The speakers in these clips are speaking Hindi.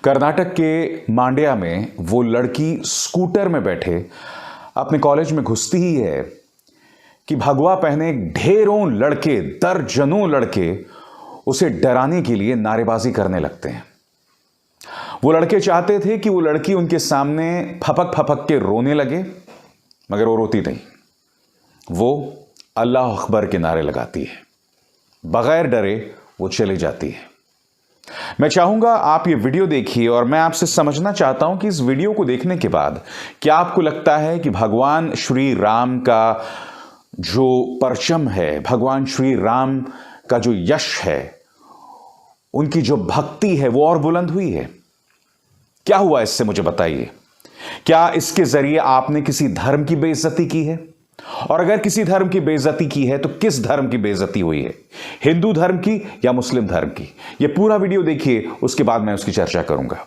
कर्नाटक के मांड्या में वो लड़की स्कूटर में बैठे अपने कॉलेज में घुसती ही है कि भगवा पहने ढेरों लड़के, दर्जनों लड़के उसे डराने के लिए नारेबाजी करने लगते हैं। वो लड़के चाहते थे कि वो लड़की उनके सामने फपक फपक के रोने लगे, मगर वो रोती नहीं। वो अल्लाह अकबर के नारे लगाती है, बगैर डरे वो चली जाती है। मैं चाहूंगा आप ये वीडियो देखिए और मैं आपसे समझना चाहता हूं कि इस वीडियो को देखने के बाद क्या आपको लगता है कि भगवान श्री राम का जो परचम है, भगवान श्री राम का जो यश है, उनकी जो भक्ति है वो और बुलंद हुई है? क्या हुआ इससे, मुझे बताइए। क्या इसके जरिए आपने किसी धर्म की बेइज्जती की है? और अगर किसी धर्म की बेइज्जती की है तो किस धर्म की बेइज्जती हुई है, हिंदू धर्म की या मुस्लिम धर्म की? यह पूरा वीडियो देखिए, उसके बाद मैं उसकी चर्चा करूंगा।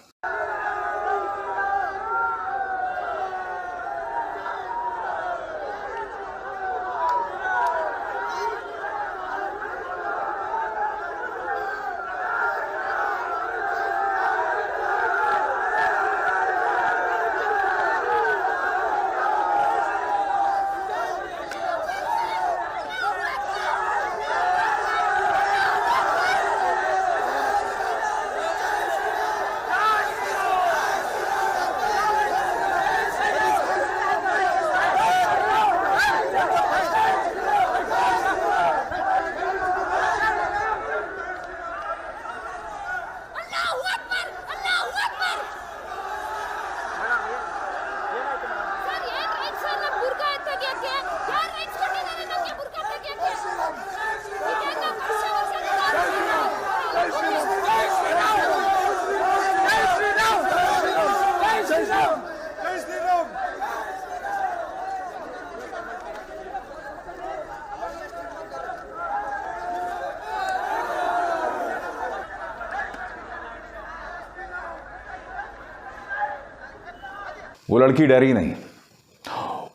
वो लड़की डरी नहीं,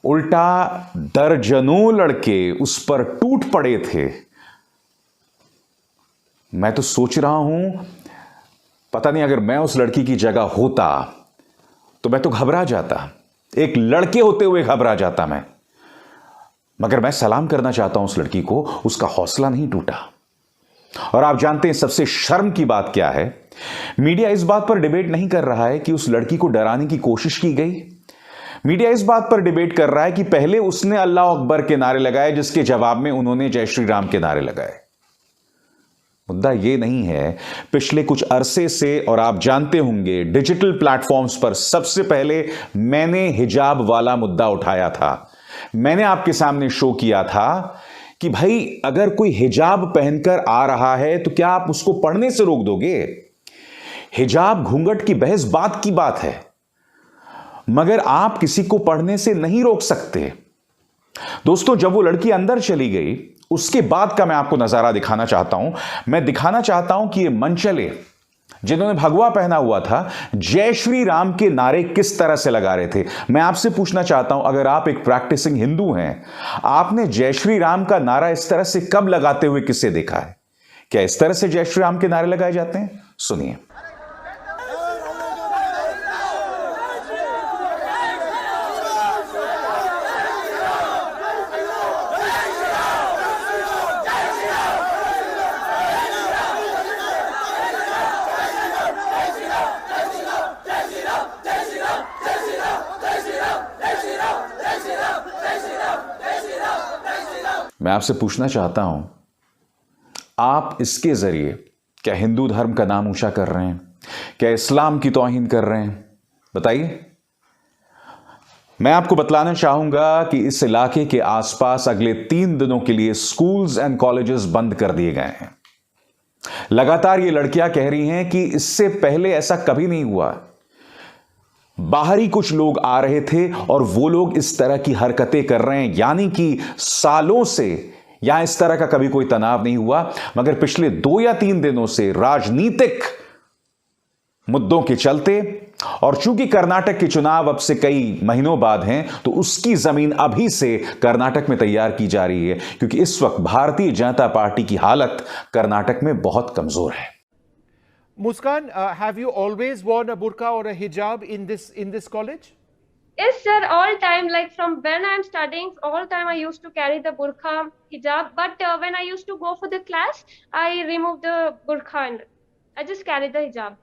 उल्टा दर्जनों लड़के उस पर टूट पड़े थे। मैं तो सोच रहा हूं, पता नहीं अगर मैं उस लड़की की जगह होता तो मैं तो घबरा जाता, एक लड़के होते हुए घबरा जाता मैं। मगर मैं सलाम करना चाहता हूं उस लड़की को, उसका हौसला नहीं टूटा। और आप जानते हैं सबसे शर्म की बात क्या है? मीडिया इस बात पर डिबेट नहीं कर रहा है कि उस लड़की को डराने की कोशिश की गई। मीडिया इस बात पर डिबेट कर रहा है कि पहले उसने अल्लाह अकबर के नारे लगाए, जिसके जवाब में उन्होंने जय श्री राम के नारे लगाए। मुद्दा यह नहीं है, पिछले कुछ अरसे से, और आप जानते होंगे, डिजिटल प्लेटफॉर्म्स पर सबसे पहले मैंने हिजाब वाला मुद्दा उठाया था। मैंने आपके सामने शो किया था कि भाई अगर कोई हिजाब पहनकर आ रहा है तो क्या आप उसको पढ़ने से रोक दोगे? हिजाब घूंघट की बहस बात की बात है, मगर आप किसी को पढ़ने से नहीं रोक सकते। दोस्तों, जब वो लड़की अंदर चली गई उसके बाद का मैं आपको नजारा दिखाना चाहता हूं। मैं दिखाना चाहता हूं कि ये मनचले जिन्होंने भगवा पहना हुआ था, जय श्री राम के नारे किस तरह से लगा रहे थे। मैं आपसे पूछना चाहता हूं, अगर आप एक प्रैक्टिसिंग हिंदू हैं, आपने जय श्री राम का नारा इस तरह से कब लगाते हुए किससे देखा है? क्या इस तरह से जय श्री राम के नारे लगाए जाते हैं? सुनिए। मैं आपसे पूछना चाहता हूं, आप इसके जरिए क्या हिंदू धर्म का नाम ऊंचा कर रहे हैं? क्या इस्लाम की तौहीन कर रहे हैं? बताइए। मैं आपको बतलाना चाहूंगा कि इस इलाके के आसपास अगले 3 दिनों के लिए स्कूल्स एंड कॉलेजेस बंद कर दिए गए हैं। लगातार ये लड़कियां कह रही हैं कि इससे पहले ऐसा कभी नहीं हुआ। बाहरी कुछ लोग आ रहे थे और वो लोग इस तरह की हरकतें कर रहे हैं, यानी कि सालों से यहां इस तरह का कभी कोई तनाव नहीं हुआ, मगर पिछले 2 या 3 दिनों से राजनीतिक मुद्दों के चलते, और चूंकि कर्नाटक के चुनाव अब से कई महीनों बाद हैं, तो उसकी जमीन अभी से कर्नाटक में तैयार की जा रही है, क्योंकि इस वक्त भारतीय जनता पार्टी की हालत कर्नाटक में बहुत कमजोर है। Muskan, have you always worn a burqa or a hijab in this college? Yes, sir. All time, like from when I'm studying, all time I used to carry the burqa, hijab. But when I used to go for the class, I removed the burqa and I just carry the hijab.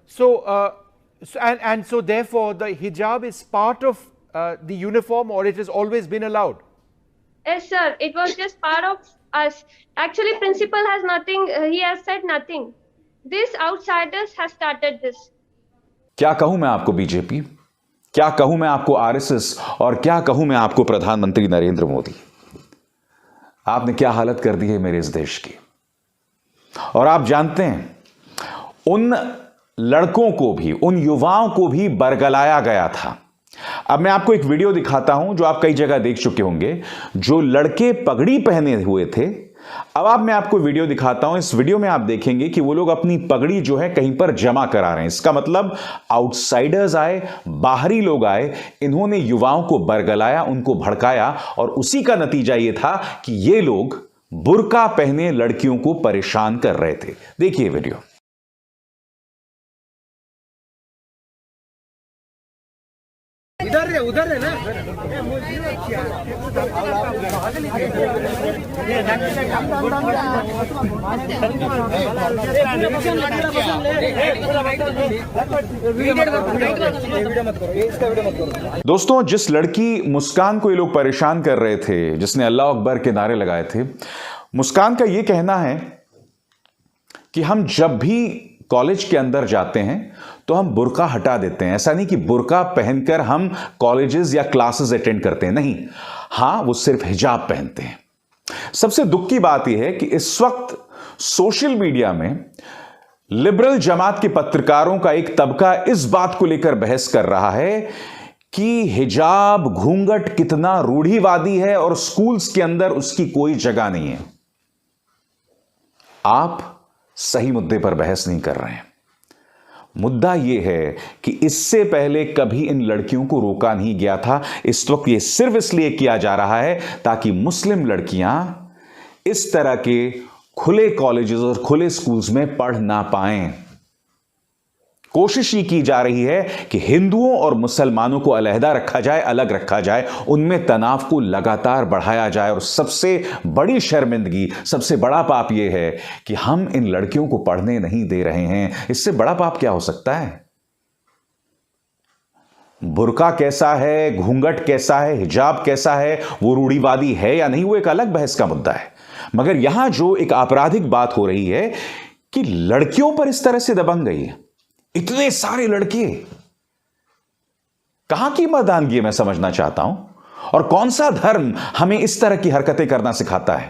So, so therefore, the hijab is part of the uniform, or it has always been allowed? Yes, sir. It was just part of us. Actually, principal has nothing. He has said nothing. These outsiders have started this. क्या कहूं मैं आपको बीजेपी, क्या कहूं मैं आपको आरएसएस, और क्या कहूं मैं आपको प्रधानमंत्री नरेंद्र मोदी। आपने क्या हालत कर दी है मेरे इस देश की। और आप जानते हैं, उन लड़कों को भी, उन युवाओं को भी बरगलाया गया था। अब मैं आपको एक वीडियो दिखाता हूं जो आप कई जगह देख चुके होंगे, जो लड़के पगड़ी पहने हुए थे। अब मैं आपको वीडियो दिखाता हूं। इस वीडियो में आप देखेंगे कि वो लोग अपनी पगड़ी जो है कहीं पर जमा करा रहे हैं। इसका मतलब आउटसाइडर्स आए, बाहरी लोग आए, इन्होंने युवाओं को बरगलाया, उनको भड़काया, और उसी का नतीजा ये था कि ये लोग बुर्का पहने लड़कियों को परेशान कर रहे थे। देखिए वीडियो। उधर है ना। दोस्तों, जिस लड़की मुस्कान को ये लोग परेशान कर रहे थे, जिसने अल्लाह अकबर के नारे लगाए थे, मुस्कान का ये कहना है कि हम जब भी कॉलेज के अंदर जाते हैं तो हम बुर्का हटा देते हैं। ऐसा नहीं कि बुर्का पहनकर हम कॉलेजेस या क्लासेस अटेंड करते हैं, नहीं। हां, वो सिर्फ हिजाब पहनते हैं। सबसे दुख की बात यह है कि इस वक्त सोशल मीडिया में लिबरल जमात के पत्रकारों का एक तबका इस बात को लेकर बहस कर रहा है कि हिजाब, घूंघट कितना रूढ़िवादी है और स्कूल्स के अंदर उसकी कोई जगह नहीं है। आप सही मुद्दे पर बहस नहीं कर रहे हैं। मुद्दा यह है कि इससे पहले कभी इन लड़कियों को रोका नहीं गया था। इस वक्त यह सिर्फ इसलिए किया जा रहा है ताकि मुस्लिम लड़कियां इस तरह के खुले कॉलेजेस और खुले स्कूल्स में पढ़ ना पाएं। कोशिश ही की जा रही है कि हिंदुओं और मुसलमानों को अलहदा रखा जाए, अलग रखा जाए, उनमें तनाव को लगातार बढ़ाया जाए। और सबसे बड़ी शर्मिंदगी, सबसे बड़ा पाप यह है कि हम इन लड़कियों को पढ़ने नहीं दे रहे हैं। इससे बड़ा पाप क्या हो सकता है? बुर्का कैसा है, घूंघट कैसा है, हिजाब कैसा है, वो रूढ़िवादी है या नहीं, वो एक अलग बहस का मुद्दा है। मगर यहां जो एक आपराधिक बात हो रही है कि लड़कियों पर इस तरह से दबंग गई है। इतने सारे लड़के, कहां की मर्दानगी मैं समझना चाहता हूं। और कौन सा धर्म हमें इस तरह की हरकतें करना सिखाता है?